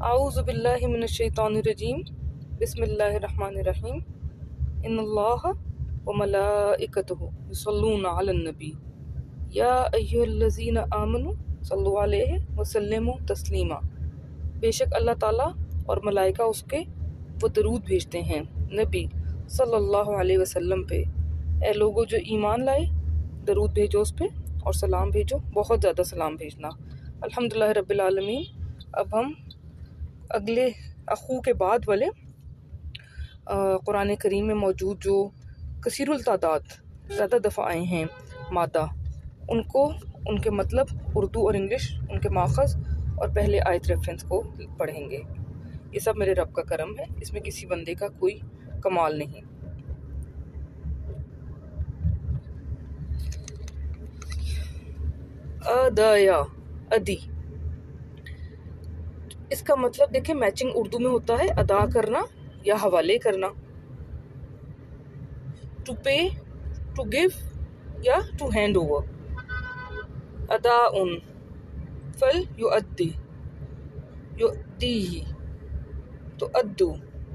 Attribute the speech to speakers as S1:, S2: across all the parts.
S1: اعوذ باللہ من الشیطان الرجیم بسم اللہ الرحمن الرحیم ان اللہ وملائکتہ یصلون علی النبی یا ایھا الذین آمنوا صلوا علیہ وسلموا تسلیما۔ بے شک اللہ تعالیٰ اور ملائکہ اس کے وہ درود بھیجتے ہیں نبی صلی اللہ علیہ وسلم پہ۔ اے لوگو جو ایمان لائے، درود بھیجو اس پہ اور سلام بھیجو، بہت زیادہ سلام بھیجنا۔ الحمدللہ رب العالمین۔ اب ہم اگلے اخو کے بعد والے قرآن کریم میں موجود جو کثیر التعداد زیادہ دفعہ آئے ہیں مادہ، ان کے مطلب اردو اور انگلش، ان کے ماخذ اور پہلے آیت ریفرنس کو پڑھیں گے۔ یہ سب میرے رب کا کرم ہے، اس میں کسی بندے کا کوئی کمال نہیں۔ ادایا، ادی، اس کا مطلب دیکھیں میچنگ اردو میں ہوتا ہے ادا کرنا یا حوالے کرنا، ٹو پے، ٹو گیو یا ٹو ہینڈ اوور۔ ادا ان فل یؤدی، یؤدی تو ادو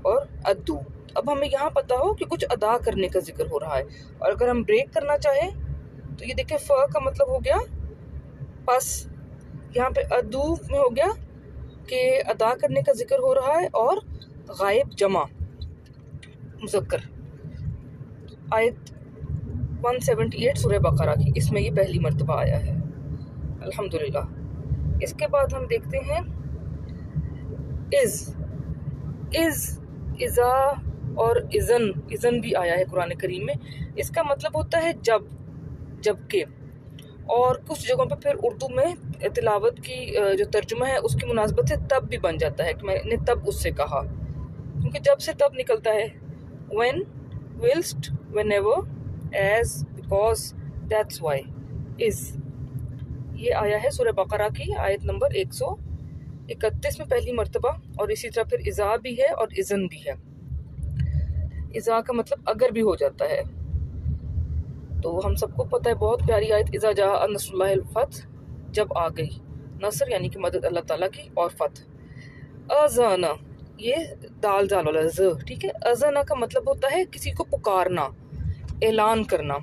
S1: اور ادو۔ اب ہمیں یہاں پتا ہو کہ کچھ ادا کرنے کا ذکر ہو رہا ہے، اور اگر ہم بریک کرنا چاہیں تو یہ دیکھیں ف کا مطلب ہو گیا پس، یہاں پہ ادو میں ہو گیا کہ ادا کرنے کا ذکر ہو رہا ہے، اور غائب جمع مذکر۔ آیت 178 سورہ بقرہ کی، اس میں یہ پہلی مرتبہ آیا ہے الحمدللہ۔ اس کے بعد ہم دیکھتے ہیں اذا اور اذن بھی آیا ہے قرآن کریم میں۔ اس کا مطلب ہوتا ہے جب کہ، اور کچھ جگہوں پہ پھر اردو میں تلاوت کی جو ترجمہ ہے اس کی مناسبت سے تب بھی بن جاتا ہے کہ میں نے تب اس سے کہا، کیونکہ جب سے تب نکلتا ہے۔ when، whilst، whenever، as، because، that's why، is۔ یہ آیا ہے سورہ بقرہ کی آیت نمبر 131 میں پہلی مرتبہ، اور اسی طرح پھر اذا بھی ہے اور اذن بھی ہے۔ اذا کا مطلب اگر بھی ہو جاتا ہے، تو ہم سب کو پتہ ہے بہت پیاری آیت، اذا جاء نصر اللہ الفتح، جب آ گئی نصر یعنی کہ مدد اللہ تعالیٰ کی اور فتح۔ اذانا، یہ دال زال والا ز، ٹھیک ہے۔ اذانا کا مطلب ہوتا ہے کسی کو پکارنا، اعلان کرنا۔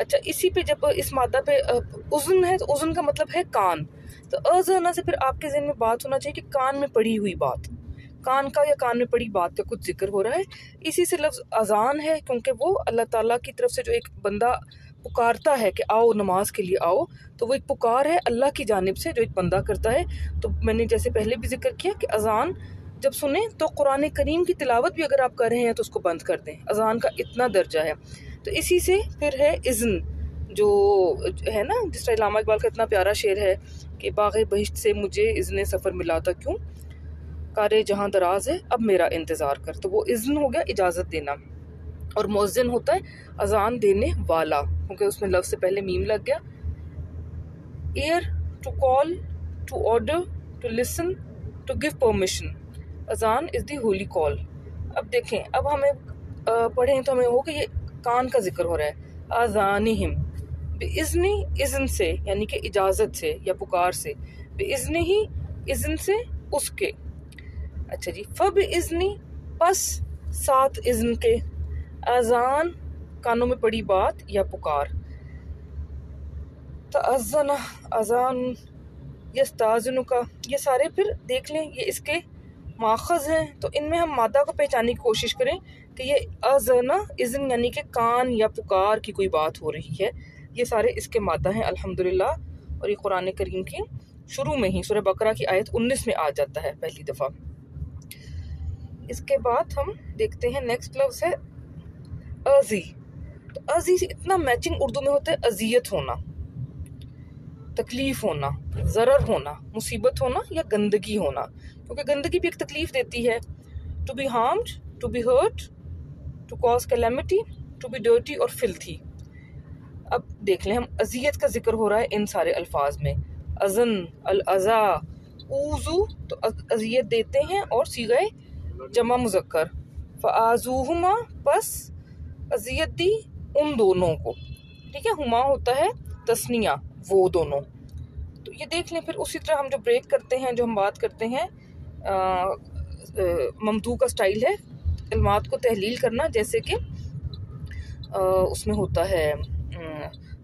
S1: اچھا، اسی پہ جب اس مادہ پہ اذن ہے تو اذن کا مطلب ہے کان، تو اذانا سے پھر آپ کے ذہن میں بات ہونا چاہیے کہ کان میں پڑی ہوئی بات، کان کا یا کان میں پڑی بات کا کچھ ذکر ہو رہا ہے۔ اسی سے لفظ اذان ہے، کیونکہ وہ اللہ تعالیٰ کی طرف سے جو ایک بندہ پکارتا ہے کہ آؤ نماز کے لیے آؤ، تو وہ ایک پکار ہے اللہ کی جانب سے جو ایک بندہ کرتا ہے۔ تو میں نے جیسے پہلے بھی ذکر کیا کہ اذان جب سنیں تو قرآن کریم کی تلاوت بھی اگر آپ کر رہے ہیں تو اس کو بند کر دیں، اذان کا اتنا درجہ ہے۔ تو اسی سے پھر ہے اذن، جو ہے نا، جس طرح علامہ اقبال کا اتنا پیارا شعر ہے کہ باغ بہشت سے مجھے اذن سفر ملا تھا کیوں، کارے جہاں دراز ہے اب میرا انتظار کر۔ تو وہ اذن ہو گیا اجازت دینا، اور مؤذن ہوتا ہے اذان دینے والا، کیونکہ اس میں لفظ سے پہلے میم لگ گیا۔ Ear, to call, to order, to listen, to give permission. Azaan is دی ہولی کال۔ اب دیکھیں، اب ہمیں پڑھیں تو ہمیں ہو کہ یہ کان کا ذکر ہو رہا ہے۔ اذانہم، بِإِذْنِ، اذن سے یعنی کہ اجازت سے یا پکار سے، بِإِذْنِهِ، اذن سے اس کے۔ اچھا جی، فَبِإِذْنِ، پس ساتھ اذن کے، اذان کانوں میں پڑی بات یا پکار۔ تأذن، اذان، یستاذن کا، یہ سارے پھر دیکھ لیں یہ اس کے ماخذ ہیں، تو ان میں ہم مادہ کو پہچاننے کی کوشش کریں کہ یہ اذن، اذن یعنی کہ کان یا پکار کی کوئی بات ہو رہی ہے۔ یہ سارے اس کے مادہ ہیں الحمدللہ، اور یہ قرآن کریم کی شروع میں ہی سورہ بقرہ کی آیت 19 میں آ جاتا ہے پہلی دفعہ۔ اس کے بعد ہم دیکھتے ہیں نیکسٹ لفظ ہے اذی۔ تو اذی سے اتنا میچنگ اردو میں ہوتا ہے اذیت ہونا، تکلیف ہونا، ضرر ہونا، مصیبت ہونا یا گندگی ہونا، کیونکہ گندگی بھی ایک تکلیف دیتی ہے۔ To be harmed, to be hurt, to cause calamity, to be dirty اور فلتھی۔ اب دیکھ لیں، ہم اذیت کا ذکر ہو رہا ہے ان سارے الفاظ میں۔ اذن، الاذا، اوذو تو اذیت دیتے ہیں اور صیغہ جمع مذکر۔ فآذوہما، پس اذیت دی ان دونوں کو، ٹھیک ہے۔ ہما ہوتا ہے تثنیہ، وہ دونوں۔ تو یہ دیکھ لیں، پھر اسی طرح ہم جو بریک کرتے ہیں، جو ہم بات کرتے ہیں ممدوح کا سٹائل ہے کلمات کو تحلیل کرنا، جیسے کہ اس میں ہوتا ہے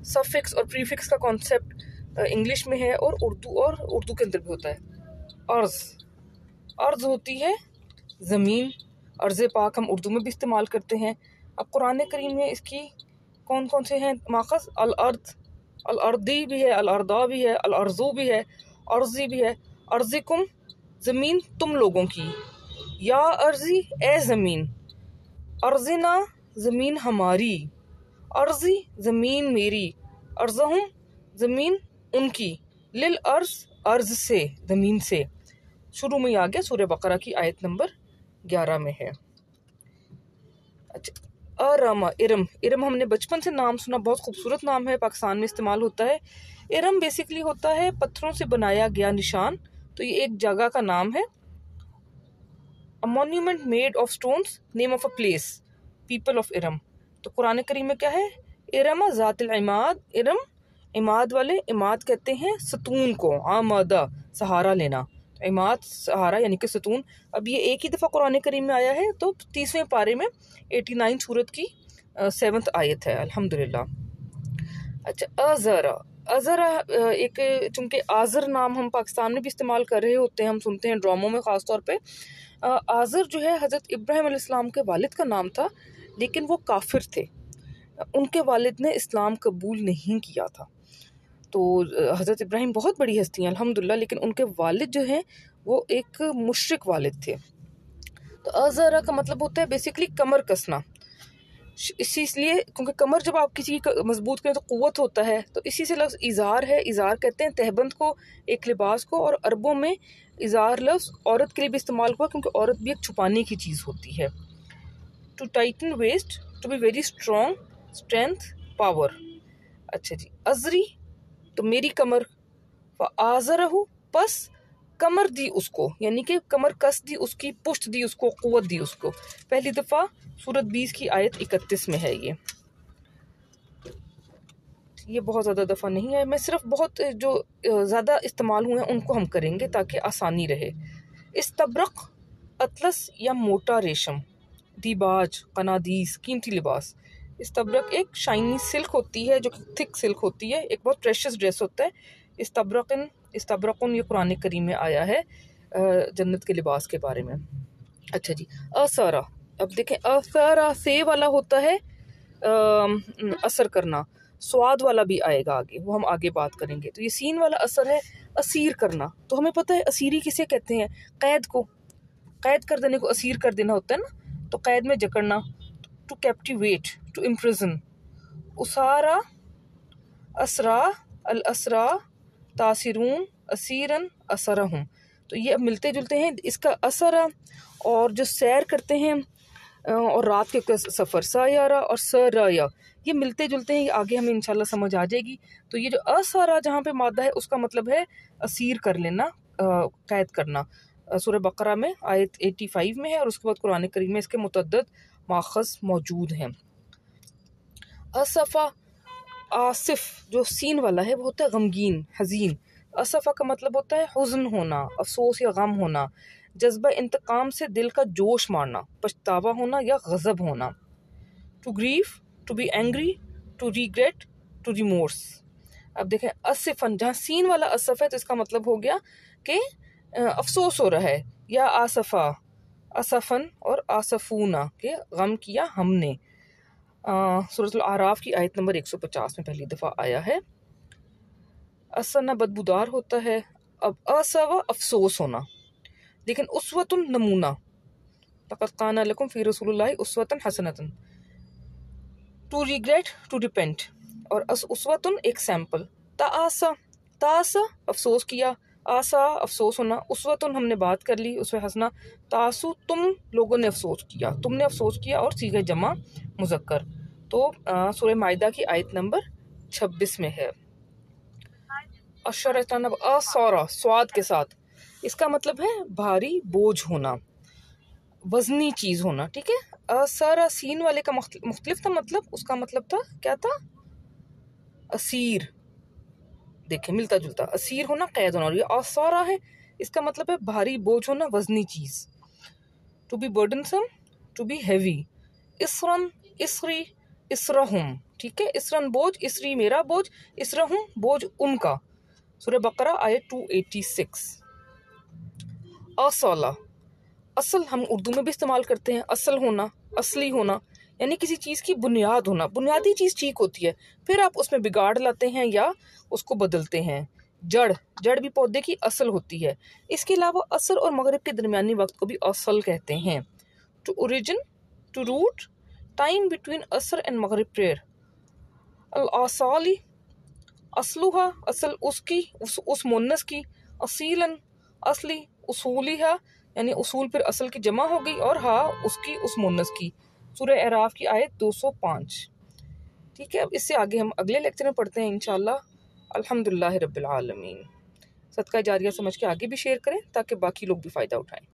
S1: سفکس اور پریفکس کا کانسیپٹ انگلش میں ہے اور اردو کے اندر بھی ہوتا ہے۔ عرض ہوتی ہے زمین، عرض پاک ہم اردو میں بھی استعمال کرتے ہیں۔ اب قرآن کریم میں اس کی کون کون سے ہیں ماخذ؟ الارض، الارضی بھی ہے، الارضا بھی ہے، الارضو بھی ہے، ارضی بھی ہے۔ ارضکم زمین تم لوگوں کی، یا ارضی اے زمین، ارضنا زمین ہماری، ارضی زمین میری، ارضہم زمین ان کی، للارض ارض سے زمین سے۔ شروع میں آ گیا سورہ بقرہ کی آیت نمبر 11 میں ہے۔ اچھا، ارم، ارم ہم نے بچپن سے نام سنا، بہت خوبصورت نام ہے، پاکستان میں استعمال ہوتا ہے۔ ارم بیسیکلی ہوتا ہے پتھروں سے بنایا گیا نشان، تو یہ ایک جگہ کا نام ہے۔ A monument made of stones, name of a place, people of Iram. تو قرآن کریم میں کیا ہے؟ ارم ذات العماد، ارم عماد والے، عماد کہتے ہیں ستون کو، عمادہ سہارا لینا، عماد سہارا یعنی کہ ستون۔ اب یہ ایک ہی دفعہ قرآن کریم میں آیا ہے، تو 30ویں پارے میں 89 سورت کی 7th آیت ہے، الحمدللہ۔ اچھا، ازرا ایک، چونکہ آزر نام ہم پاکستان میں بھی استعمال کر رہے ہوتے ہیں، ہم سنتے ہیں ڈراموں میں خاص طور پہ۔ آزر جو ہے حضرت ابراہیم علیہ السلام کے والد کا نام تھا، لیکن وہ کافر تھے، ان کے والد نے اسلام قبول نہیں کیا تھا۔ تو حضرت ابراہیم بہت بڑی ہستی ہیں الحمدللہ، لیکن ان کے والد جو ہیں وہ ایک مشرک والد تھے۔ تو ازرا کا مطلب ہوتا ہے بیسیکلی کمر کسنا، اسی لیے کیونکہ کمر جب آپ کسی کی مضبوط کریں تو قوت ہوتا ہے، تو اسی سے لفظ ازار ہے۔ ازار کہتے ہیں تہبند کو، ایک لباس کو، اور عربوں میں ازار لفظ عورت کے لیے بھی استعمال ہوا، کیونکہ عورت بھی ایک چھپانے کی چیز ہوتی ہے۔ To tighten waist, to be very strong, strength, power. اچھا جی، ازری تو میری کمر، فآزرہ پس کمر دی اس کو، یعنی کہ کمر کس دی اس کی، پشت دی اس کو، قوت دی اس کو۔ پہلی دفعہ سورت 20 کی آیت 31 میں ہے یہ بہت زیادہ دفعہ نہیں ہے، میں صرف بہت جو زیادہ استعمال ہوئے ہیں ان کو ہم کریں گے تاکہ آسانی رہے۔ استبرق اطلس یا موٹا ریشم، دیباج قنادیس قیمتی لباس۔ استبرق ایک شائنی سلک ہوتی ہے جو کہ تھک سلک ہوتی ہے، ایک بہت پریشس ڈریس ہوتا ہے۔ استبرقن یہ قرآن کریم میں آیا ہے جنت کے لباس کے بارے میں۔ اچھا جی، اثرا، اب دیکھیں اثرا سے والا ہوتا ہے اثر کرنا، سواد والا بھی آئے گا آگے، وہ ہم آگے بات کریں گے۔ تو یہ سین والا اثر ہے اسیر کرنا، تو ہمیں پتہ ہے اسیری کسے کہتے ہیں؟ قید کو، قید کر دینے کو اسیر کر دینا ہوتا ہے نا، تو قید میں جکڑنا، ٹو کیپٹیویٹ، ٹو امپریزن۔ اسارا، اسرا، الاسرا، تاثرون، اسیرن، اسرہم، تو یہ اب ملتے جلتے ہیں۔ اس کا اسرا اور جو سیر کرتے ہیں اور رات کے سفر، سایارہ اور سرایا، یہ ملتے جلتے ہیں، یہ آگے ہمیں انشاءاللہ سمجھ آ جائے گی۔ تو یہ جو اسارا جہاں پہ مادہ ہے اس کا مطلب ہے اسیر کر لینا، قید کرنا۔ سورہ بقرہ میں آیت 85 میں ہے، اور اس کے بعد قرآن کریم میں اس کے متعدد ماخذ موجود ہیں۔ اصفا، آصف جو سین والا ہے وہ ہوتا ہے غمگین، حزین۔ اصفا کا مطلب ہوتا ہے حزن ہونا، افسوس یا غم ہونا، جذبہ انتقام سے دل کا جوش مارنا، پچھتاوا ہونا یا غضب ہونا۔ To grief, to be angry, to regret, to remorse. اب دیکھیں اصفن، جہاں سین والا اصف ہے تو اس کا مطلب ہو گیا کہ افسوس ہو رہا ہے، یا آصفا، اصفن اور آصفونا کہ غم کیا ہم نے۔ سورۃ الاعراف کی آیت نمبر 150 میں پہلی دفعہ آیا ہے۔ اسنا بدبودار ہوتا ہے۔ اب اسوا افسوس ہونا، لیکن اسوۃ نمونہ، لقد کان لکم فی رسول اللہ اسوۃ حسنۃ۔ ٹو ریگریٹ، ٹو ریپینٹ، اور اسوۃ ایک سیمپل۔ تعاسا، تعاسا افسوس کیا، آسا افسوس ہونا، اسوۃ ہم نے بات کر لی، اسوہ حسنہ۔ تعاسو تم لوگوں نے افسوس کیا، تم نے افسوس کیا، اور صیغہ جمع مذکر۔ تو سورہ مائدہ کی آیت نمبر 26 میں ہے۔ اشرتنب، اسورا سواد کے ساتھ، اس کا مطلب ہے بھاری بوجھ ہونا، وزنی چیز ہونا، ٹھیک ہے۔ اسارا سین والے کا مختلف تھا مطلب، اس کا مطلب تھا کیا تھا؟ اسیر، دیکھیں ملتا جلتا، اسیر ہونا، قید ہونا، اور یہ اسارا ہے اس کا مطلب ہے بھاری بوجھ ہونا، وزنی چیز. To be burdensome, to be heavy. اسرن، اسری، اسرہم. ٹھیک ہے، اسرن بوجھ، اسری میرا بوجھ، اسرہم بوجھ ان کا. سورہ بقرہ آیت 286. اصالہ، اصل ہم اردو میں بھی استعمال کرتے ہیں. اصل ہونا، اصلی ہونا، یعنی کسی چیز کی بنیاد ہونا. بنیادی چیز ٹھیک ہوتی ہے، پھر آپ اس میں بگاڑ لاتے ہیں یا اس کو بدلتے ہیں. جڑ، جڑ بھی پودے کی اصل ہوتی ہے. اس کے علاوہ عصر اور مغرب کے درمیانی وقت کو بھی اصل کہتے ہیں. To origin, to root, time between Asr and Maghrib prayer. الاصالی، اصلها، اصل اس کی، اس مونس کی. اصیلاً، اصلی. اصولیہ، یعنی اصول پھر اصل کی جمع ہو گئی، اور ہا اس کی، اس مونس کی. سورہ اعراف کی آیت 205. ٹھیک ہے، اب اس سے آگے ہم اگلے لیکچر میں پڑھتے ہیں انشاءاللہ. الحمدللہ رب العالمین. صدقہ جاریہ سمجھ کے آگے بھی شیئر کریں تاکہ باقی لوگ بھی فائدہ اٹھائیں.